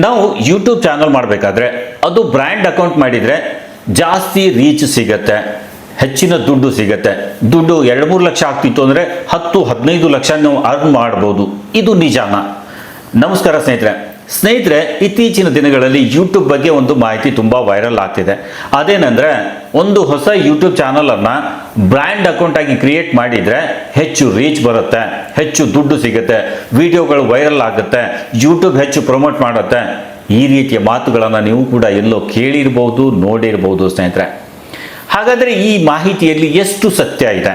ನಾವು YouTube channel ಮಾಡಬೇಕಾದ್ರೆ ಅದು ಬ್ರ್ಯಾಂಡ್ ಅಕೌಂಟ್ ಮಾಡಿದರೆ ಜಾಸ್ತಿ ರೀಚ್ ಸಿಗತ್ತೆ, ಹೆಚ್ಚಿನ ದುಡ್ಡು ಸಿಗತ್ತೆ. ದುಡ್ಡು 2-3 ಲಕ್ಷ ಆಗ್ತಿತ್ತು ಅಂದರೆ 10-15 ಲಕ್ಷ ನಾವು ಅರ್ನ್ ಮಾಡ್ಬೋದು. ಇದು ನಿಜಾನ? ನಮಸ್ಕಾರ ಸ್ನೇಹಿತರೆ, ಇತ್ತೀಚಿನ ದಿನಗಳಲ್ಲಿ ಯೂಟ್ಯೂಬ್ ಬಗ್ಗೆ ಒಂದು ಮಾಹಿತಿ ತುಂಬ ವೈರಲ್ ಆಗ್ತಿದೆ. ಅದೇನೆಂದರೆ, ಒಂದು ಹೊಸ ಯೂಟ್ಯೂಬ್ ಚಾನಲನ್ನು ಬ್ರ್ಯಾಂಡ್ ಅಕೌಂಟ್ ಆಗಿ ಕ್ರಿಯೇಟ್ ಮಾಡಿದರೆ ಹೆಚ್ಚು ರೀಚ್ ಬರುತ್ತೆ, ಹೆಚ್ಚು ದುಡ್ಡು ಸಿಗುತ್ತೆ, ವಿಡಿಯೋಗಳು ವೈರಲ್ ಆಗುತ್ತೆ, ಯೂಟ್ಯೂಬ್ ಹೆಚ್ಚು ಪ್ರಮೋಟ್ ಮಾಡುತ್ತೆ. ಈ ರೀತಿಯ ಮಾತುಗಳನ್ನು ನೀವು ಕೂಡ ಎಲ್ಲೋ ಕೇಳಿರ್ಬೋದು, ನೋಡಿರ್ಬೋದು ಸ್ನೇಹಿತರೆ. ಹಾಗಾದರೆ ಈ ಮಾಹಿತಿಯಲ್ಲಿ ಎಷ್ಟು ಸತ್ಯ ಇದೆ?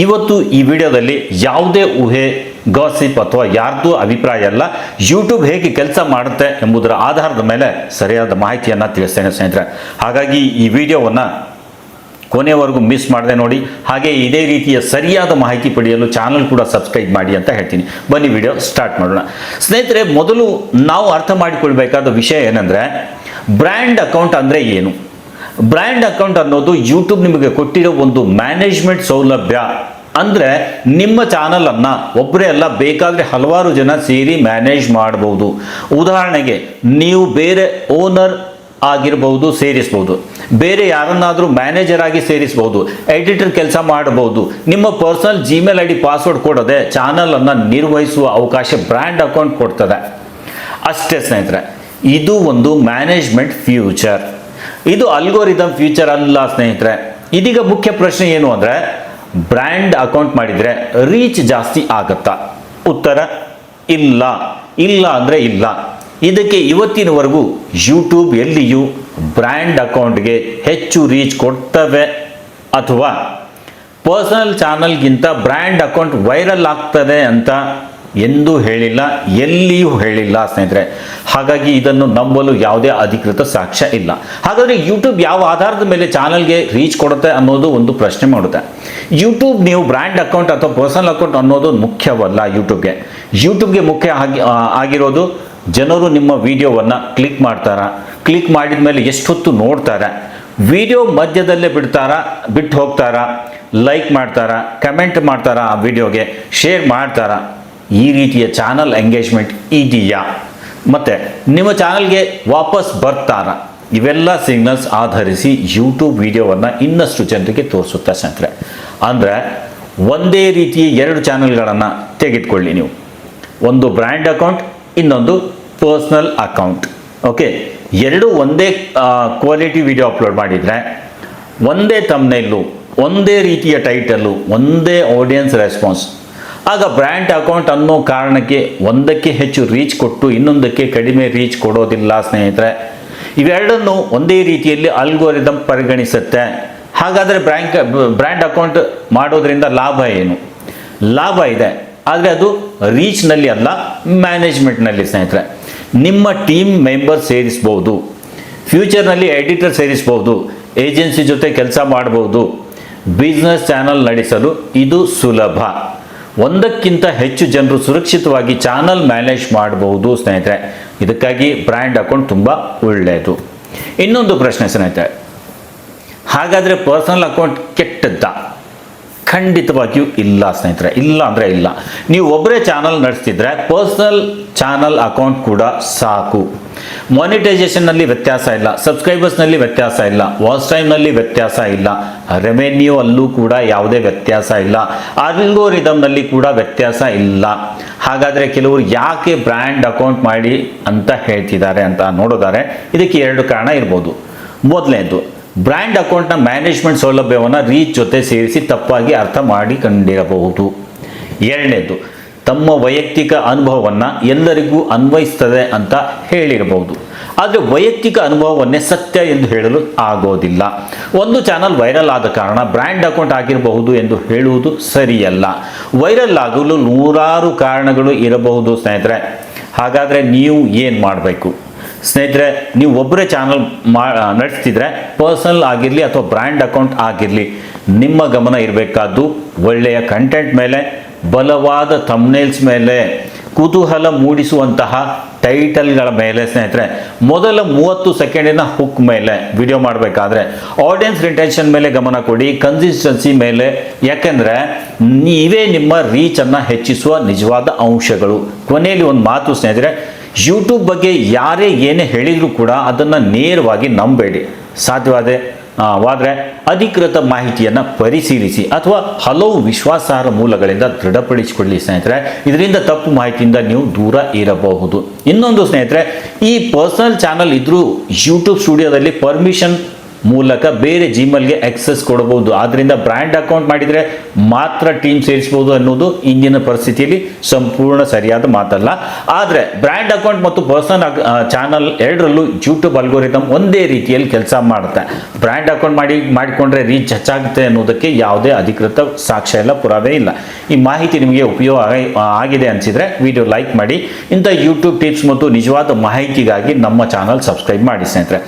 ಇವತ್ತು ಈ ವಿಡಿಯೋದಲ್ಲಿ ಯಾವುದೇ ಊಹೆ, ಗಾಸಿಪ್ ಅಥವಾ ಯಾರ್ದು ಅಭಿಪ್ರಾಯ ಅಲ್ಲ, ಯೂಟ್ಯೂಬ್ ಹೇಗೆ ಕೆಲಸ ಮಾಡುತ್ತೆ ಎಂಬುದರ ಆಧಾರದ ಮೇಲೆ ಸರಿಯಾದ ಮಾಹಿತಿಯನ್ನು ತಿಳಿಸ್ತೇನೆ ಸ್ನೇಹಿತರೆ. ಹಾಗಾಗಿ ಈ ವಿಡಿಯೋವನ್ನು ಕೊನೆಯವರೆಗೂ ಮಿಸ್ ಮಾಡದೆ ನೋಡಿ. ಹಾಗೆ ಇದೇ ರೀತಿಯ ಸರಿಯಾದ ಮಾಹಿತಿ ಪಡೆಯಲು ಚಾನಲ್ ಕೂಡ ಸಬ್ಸ್ಕ್ರೈಬ್ ಮಾಡಿ ಅಂತ ಹೇಳ್ತೀನಿ. ಬನ್ನಿ ವಿಡಿಯೋ ಸ್ಟಾರ್ಟ್ ಮಾಡೋಣ. ಸ್ನೇಹಿತರೆ, ಮೊದಲು ನಾವು ಅರ್ಥ ಮಾಡಿಕೊಳ್ಬೇಕಾದ ವಿಷಯ ಏನಂದರೆ, ಬ್ರ್ಯಾಂಡ್ ಅಕೌಂಟ್ ಅಂದರೆ ಏನು? ಬ್ರ್ಯಾಂಡ್ ಅಕೌಂಟ್ ಅನ್ನೋದು ಯೂಟ್ಯೂಬ್ ನಿಮಗೆ ಕೊಟ್ಟಿರೋ ಒಂದು ಮ್ಯಾನೇಜ್ಮೆಂಟ್ ಸೌಲಭ್ಯ. ಅಂದರೆ ನಿಮ್ಮ ಚಾನಲನ್ನು ಒಬ್ಬರೇ ಅಲ್ಲ, ಬೇಕಾದರೆ ಹಲವಾರು ಜನ ಸೇರಿ ಮ್ಯಾನೇಜ್ ಮಾಡಬಹುದು. ಉದಾಹರಣೆಗೆ, ನೀವು ಬೇರೆ ಓನರ್ ಆಗಿರ್ಬೋದು, ಸೇರಿಸ್ಬೋದು, ಬೇರೆ ಯಾರನ್ನಾದರೂ ಮ್ಯಾನೇಜರ್ ಆಗಿ ಸೇರಿಸ್ಬೋದು, ಎಡಿಟರ್ ಕೆಲಸ ಮಾಡಬಹುದು. ನಿಮ್ಮ ಪರ್ಸನಲ್ ಜಿಮೇಲ್ ID ಪಾಸ್ವರ್ಡ್ ಕೊಡದೆ ಚಾನಲನ್ನು ನಿರ್ವಹಿಸುವ ಅವಕಾಶ ಬ್ರ್ಯಾಂಡ್ ಅಕೌಂಟ್ ಕೊಡ್ತದೆ. ಅಷ್ಟೇ ಸ್ನೇಹಿತರೆ, ಇದು ಒಂದು ಮ್ಯಾನೇಜ್ಮೆಂಟ್ ಫ್ಯೂಚರ್. ಇದು ಅಲ್ಗೋರಿದಮ್ ಫ್ಯೂಚರ್ ಅಲ್ಲ ಸ್ನೇಹಿತರೆ. ಇದೀಗ ಮುಖ್ಯ ಪ್ರಶ್ನೆ ಏನು ಅಂದರೆ, ಬ್ರ್ಯಾಂಡ್ ಅಕೌಂಟ್ ಮಾಡಿದರೆ ರೀಚ್ ಜಾಸ್ತಿ ಆಗುತ್ತಾ? ಉತ್ತರ ಇಲ್ಲ. ಇಲ್ಲ ಅಂದರೆ ಇಲ್ಲ. ಇದಕ್ಕೆ ಇವತ್ತಿನವರೆಗೂ ಯೂಟ್ಯೂಬ್ ಎಲ್ಲಿಯೂ ಬ್ರ್ಯಾಂಡ್ ಅಕೌಂಟ್ಗೆ ಹೆಚ್ಚು ರೀಚ್ ಕೊಡ್ತವೆ ಅಥವಾ ಪರ್ಸನಲ್ ಚಾನಲ್ಗಿಂತ ಬ್ರ್ಯಾಂಡ್ ಅಕೌಂಟ್ ವೈರಲ್ ಆಗ್ತದೆ ಅಂತ ಎಂದೂ ಹೇಳಿಲ್ಲ, ಎಲ್ಲಿಯೂ ಹೇಳಿಲ್ಲ ಸ್ನೇಹಿತರೆ. ಹಾಗಾಗಿ ಇದನ್ನು ನಂಬಲು ಯಾವುದೇ ಅಧಿಕೃತ ಸಾಕ್ಷ್ಯ ಇಲ್ಲ. ಹಾಗಾದರೆ ಯೂಟ್ಯೂಬ್ ಯಾವ ಆಧಾರದ ಮೇಲೆ ಚಾನಲ್ಗೆ ರೀಚ್ ಕೊಡುತ್ತೆ ಅನ್ನೋದು ಒಂದು ಪ್ರಶ್ನೆ ಮಾಡುತ್ತೆ. ಯೂಟ್ಯೂಬ್ ನೀವು ಬ್ರ್ಯಾಂಡ್ ಅಕೌಂಟ್ ಅಥವಾ ಪರ್ಸನಲ್ ಅಕೌಂಟ್ ಅನ್ನೋದು ಮುಖ್ಯವಲ್ಲ. ಯೂಟ್ಯೂಬ್ಗೆ ಮುಖ್ಯ ಆಗಿರೋದು ಜನರು ನಿಮ್ಮ ವಿಡಿಯೋವನ್ನು ಕ್ಲಿಕ್ ಮಾಡ್ತಾರಾ, ಕ್ಲಿಕ್ ಮಾಡಿದ ಮೇಲೆ ಎಷ್ಟೊತ್ತು ನೋಡ್ತಾರೆ, ವಿಡಿಯೋ ಮಧ್ಯದಲ್ಲೇ ಬಿಟ್ಟು ಹೋಗ್ತಾರಾ, ಲೈಕ್ ಮಾಡ್ತಾರಾ, ಕಮೆಂಟ್ ಮಾಡ್ತಾರಾ, ಆ ವಿಡಿಯೋಗೆ ಶೇರ್ ಮಾಡ್ತಾರಾ, ಈ ರೀತಿಯ ಚಾನಲ್ ಎಂಗೇಜ್ಮೆಂಟ್ ಇದೆಯಾ, ಮತ್ತು ನಿಮ್ಮ ಚಾನಲ್ಗೆ ವಾಪಸ್ ಬರ್ತಾರಾ? ಇವೆಲ್ಲ ಸಿಗ್ನಲ್ಸ್ ಆಧರಿಸಿ ಯೂಟ್ಯೂಬ್ ವಿಡಿಯೋವನ್ನು ಇನ್ನಷ್ಟು ಜನರಿಗೆ ತೋರಿಸುತ್ತೆ ಸ್ನೇಹಿತರೆ. ಅಂದರೆ ಒಂದೇ ರೀತಿಯ 2 ಚಾನಲ್ಗಳನ್ನು ತೆಗೆದುಕೊಳ್ಳಿ ನೀವು. ಒಂದು ಬ್ರ್ಯಾಂಡ್ ಅಕೌಂಟ್, ಇನ್ನೊಂದು ಪರ್ಸ್ನಲ್ ಅಕೌಂಟ್. ಓಕೆ, ಎರಡು ಒಂದೇ ಕ್ವಾಲಿಟಿ ವಿಡಿಯೋ ಅಪ್ಲೋಡ್ ಮಾಡಿದರೆ, ಒಂದೇ ಥಂಬ್ನೇಲು, ಒಂದೇ ರೀತಿಯ ಟೈಟಲ್ಲು, ಒಂದೇ ಆಡಿಯನ್ಸ್ ರೆಸ್ಪಾನ್ಸ್, ಆಗ ಬ್ರ್ಯಾಂಡ್ ಅಕೌಂಟ್ ಅನ್ನೋ ಕಾರಣಕ್ಕೆ ಒಂದಕ್ಕೆ ಹೆಚ್ಚು ರೀಚ್ ಕೊಟ್ಟು ಇನ್ನೊಂದಕ್ಕೆ ಕಡಿಮೆ ರೀಚ್ ಕೊಡೋದಿಲ್ಲ ಸ್ನೇಹಿತರೆ. ಇವೆರಡನ್ನು ಒಂದೇ ರೀತಿಯಲ್ಲಿ ಅಲ್ಗೋರಿದಮ್ ಪರಿಗಣಿಸುತ್ತೆ. ಹಾಗಾದರೆ ಬ್ರ್ಯಾಂಡ್ ಅಕೌಂಟ್ ಮಾಡೋದ್ರಿಂದ ಲಾಭ ಏನು? ಲಾಭ ಇದೆ, ಆದರೆ ಅದು ರೀಚ್ನಲ್ಲಿ ಅಲ್ಲ, ಮ್ಯಾನೇಜ್ಮೆಂಟ್ನಲ್ಲಿ ಸ್ನೇಹಿತರೆ. ನಿಮ್ಮ ಟೀಮ್ ಮೆಂಬರ್ ಸೇರಿಸ್ಬೋದು, ಫ್ಯೂಚರ್ನಲ್ಲಿ ಎಡಿಟರ್ ಸೇರಿಸ್ಬೋದು, ಏಜೆನ್ಸಿ ಜೊತೆ ಕೆಲಸ ಮಾಡ್ಬೋದು. ಬಿಸ್ನೆಸ್ ಚಾನಲ್ ನಡೆಸಲು ಇದು ಸುಲಭ. ಒಂದಕ್ಕಿಂತ ಹೆಚ್ಚು ಜನರು ಸುರಕ್ಷಿತವಾಗಿ ಚಾನಲ್ ಮ್ಯಾನೇಜ್ ಮಾಡಬಹುದು ಸ್ನೇಹಿತರೆ. ಇದಕ್ಕಾಗಿ ಬ್ರ್ಯಾಂಡ್ ಅಕೌಂಟ್ ತುಂಬ ಒಳ್ಳೆಯದು. ಇನ್ನೊಂದು ಪ್ರಶ್ನೆ ಸ್ನೇಹಿತರೆ, ಹಾಗಾದರೆ ಪರ್ಸನಲ್ ಅಕೌಂಟ್ ಕೆಟ್ಟದ್ದಾ? ಖಂಡಿತವಾಗಿಯೂ ಇಲ್ಲ ಸ್ನೇಹಿತರೆ. ಇಲ್ಲ ಅಂದರೆ ಇಲ್ಲ. ನೀವು ಒಬ್ಬರೇ ಚಾನಲ್ ನಡೆಸ್ತಿದ್ರೆ ಪರ್ಸನಲ್ ಚಾನಲ್ ಅಕೌಂಟ್ ಕೂಡ ಸಾಕು. ಮಾನಿಟೈಸೇಷನ್ನಲ್ಲಿ ವ್ಯತ್ಯಾಸ ಇಲ್ಲ, ಸಬ್ಸ್ಕ್ರೈಬರ್ಸ್ನಲ್ಲಿ ವ್ಯತ್ಯಾಸ ಇಲ್ಲ, ವಾಚ್ ಟೈಮ್ನಲ್ಲಿ ವ್ಯತ್ಯಾಸ ಇಲ್ಲ, ರೆವೆನ್ಯೂ ಅಲ್ಲೂ ಕೂಡ ಯಾವುದೇ ವ್ಯತ್ಯಾಸ ಇಲ್ಲ, ಅಲ್ಗೋರಿದಮ್ನಲ್ಲಿ ಕೂಡ ವ್ಯತ್ಯಾಸ ಇಲ್ಲ. ಹಾಗಾದರೆ ಕೆಲವರು ಯಾಕೆ ಬ್ರ್ಯಾಂಡ್ ಅಕೌಂಟ್ ಮಾಡಿ ಅಂತ ಹೇಳ್ತಿದ್ದಾರೆ ಅಂತ ನೋಡೋದಾರೆ, ಇದಕ್ಕೆ 2 ಕಾರಣ ಇರ್ಬೋದು. ಮೊದಲನೇದು, ಬ್ರ್ಯಾಂಡ್ ಅಕೌಂಟ್ನ ಮ್ಯಾನೇಜ್ಮೆಂಟ್ ಸೌಲಭ್ಯವನ್ನು ರೀಚ್ ಜೊತೆ ಸೇರಿಸಿ ತಪ್ಪಾಗಿ ಅರ್ಥ ಮಾಡಿಕೊಂಡಿರಬಹುದು. ಎರಡನೇದು, ತಮ್ಮ ವೈಯಕ್ತಿಕ ಅನುಭವವನ್ನು ಎಲ್ಲರಿಗೂ ಅನ್ವಯಿಸ್ತದೆ ಅಂತ ಹೇಳಿರಬಹುದು. ಆದರೆ ವೈಯಕ್ತಿಕ ಅನುಭವವನ್ನೇ ಸತ್ಯ ಎಂದು ಹೇಳಲು ಆಗೋದಿಲ್ಲ. ಒಂದು ಚಾನಲ್ ವೈರಲ್ ಆದ ಕಾರಣ ಬ್ರ್ಯಾಂಡ್ ಅಕೌಂಟ್ ಆಗಿರಬಹುದು ಎಂದು ಹೇಳುವುದು ಸರಿಯಲ್ಲ. ವೈರಲ್ ಆಗಲು 100 ಕಾರಣಗಳು ಇರಬಹುದು ಸ್ನೇಹಿತರೆ. ಹಾಗಾದರೆ ನೀವು ಏನು ಮಾಡಬೇಕು ಸ್ನೇಹಿತರೆ? ನೀವು ಒಬ್ಬರೇ ಚಾನಲ್ ನಡೆಸ್ತಿದ್ರೆ, ಪರ್ಸನಲ್ ಆಗಿರಲಿ ಅಥವಾ ಬ್ರ್ಯಾಂಡ್ ಅಕೌಂಟ್ ಆಗಿರಲಿ, ನಿಮ್ಮ ಗಮನ ಇರಬೇಕಾದ್ದು ಒಳ್ಳೆಯ ಕಂಟೆಂಟ್ ಮೇಲೆ, ಬಲವಾದ ಥಂಬ್ನೇಲ್ಸ್ ಮೇಲೆ, ಕುತೂಹಲ ಮೂಡಿಸುವಂತಹ ಟೈಟಲ್ಗಳ ಮೇಲೆ ಸ್ನೇಹಿತರೆ. ಮೊದಲ 30 ಸೆಕೆಂಡಿನ ಹುಕ್ ಮೇಲೆ ವಿಡಿಯೋ ಮಾಡಬೇಕಾದ್ರೆ ಆಡಿಯನ್ಸ್ ರಿಟೆನ್ಷನ್ ಮೇಲೆ ಗಮನ ಕೊಡಿ, ಕನ್ಸಿಸ್ಟೆನ್ಸಿ ಮೇಲೆ. ಯಾಕೆಂದರೆ ನೀವೇ ನಿಮ್ಮ ರೀಚನ್ನು ಹೆಚ್ಚಿಸುವ ನಿಜವಾದ ಅಂಶಗಳು. ಕೊನೆಯಲ್ಲಿ ಒಂದು ಮಾತು ಸ್ನೇಹಿತರೆ, ಯೂಟ್ಯೂಬ್ ಬಗ್ಗೆ ಯಾರೇ ಏನೇ ಹೇಳಿದರೂ ಕೂಡ ಅದನ್ನು ನೇರವಾಗಿ ನಂಬೇಡಿ. ಸಾಧ್ಯವಾದರೆ ಅಧಿಕೃತ ಮಾಹಿತಿಯನ್ನು ಪರಿಶೀಲಿಸಿ ಅಥವಾ ಹಲವು ವಿಶ್ವಾಸಾರ್ಹ ಮೂಲಗಳಿಂದ ದೃಢಪಡಿಸಿಕೊಳ್ಳಿ ಸ್ನೇಹಿತರೆ. ಇದರಿಂದ ತಪ್ಪು ಮಾಹಿತಿಯಿಂದ ನೀವು ದೂರ ಇರಬಹುದು. ಇನ್ನೊಂದು ಸ್ನೇಹಿತರೆ, ಈ ಪರ್ಸನಲ್ ಚಾನಲ್ ಇದ್ರೂ ಯೂಟ್ಯೂಬ್ ಸ್ಟುಡಿಯೋದಲ್ಲಿ ಪರ್ಮಿಷನ್ ಮೂಲಕ ಬೇರೆ ಜಿಮೇಲ್ಗೆ ಆಕ್ಸೆಸ್ ಕೊಡಬಹುದು. ಆದ್ದರಿಂದ ಬ್ರ್ಯಾಂಡ್ ಅಕೌಂಟ್ ಮಾಡಿದರೆ ಮಾತ್ರ ಟೀಮ್ ಸೇರಿಸಬಹುದು ಅನ್ನೋದು ಇಂದಿನ ಪರಿಸ್ಥಿತಿಯಲ್ಲಿ ಸಂಪೂರ್ಣ ಸರಿಯಾದ ಮಾತಲ್ಲ. ಆದರೆ ಬ್ರ್ಯಾಂಡ್ ಅಕೌಂಟ್ ಮತ್ತು ಪರ್ಸನಲ್ ಚಾನಲ್ ಎರಡರಲ್ಲೂ ಯೂಟ್ಯೂಬ್ ಅಲ್ಗೋರಿದಮ್ ಒಂದೇ ರೀತಿಯಲ್ಲಿ ಕೆಲಸ ಮಾಡುತ್ತೆ. ಬ್ರ್ಯಾಂಡ್ ಅಕೌಂಟ್ ಮಾಡಿಕೊಂಡ್ರೆ ರೀಚ್ ಹೆಚ್ಚಾಗುತ್ತೆ ಅನ್ನೋದಕ್ಕೆ ಯಾವುದೇ ಅಧಿಕೃತ ಸಾಕ್ಷ್ಯ ಇಲ್ಲ, ಪುರಾವೆ ಇಲ್ಲ. ಈ ಮಾಹಿತಿ ನಿಮಗೆ ಉಪಯೋಗ ಆಗಿದೆ ಅನಿಸಿದರೆ ವಿಡಿಯೋ ಲೈಕ್ ಮಾಡಿ. ಇಂಥ ಯೂಟ್ಯೂಬ್ ಟಿಪ್ಸ್ ಮತ್ತು ನಿಜವಾದ ಮಾಹಿತಿಗಾಗಿ ನಮ್ಮ ಚಾನಲ್ ಸಬ್ಸ್ಕ್ರೈಬ್ ಮಾಡಿ ಸ್ನೇಹಿತರೆ.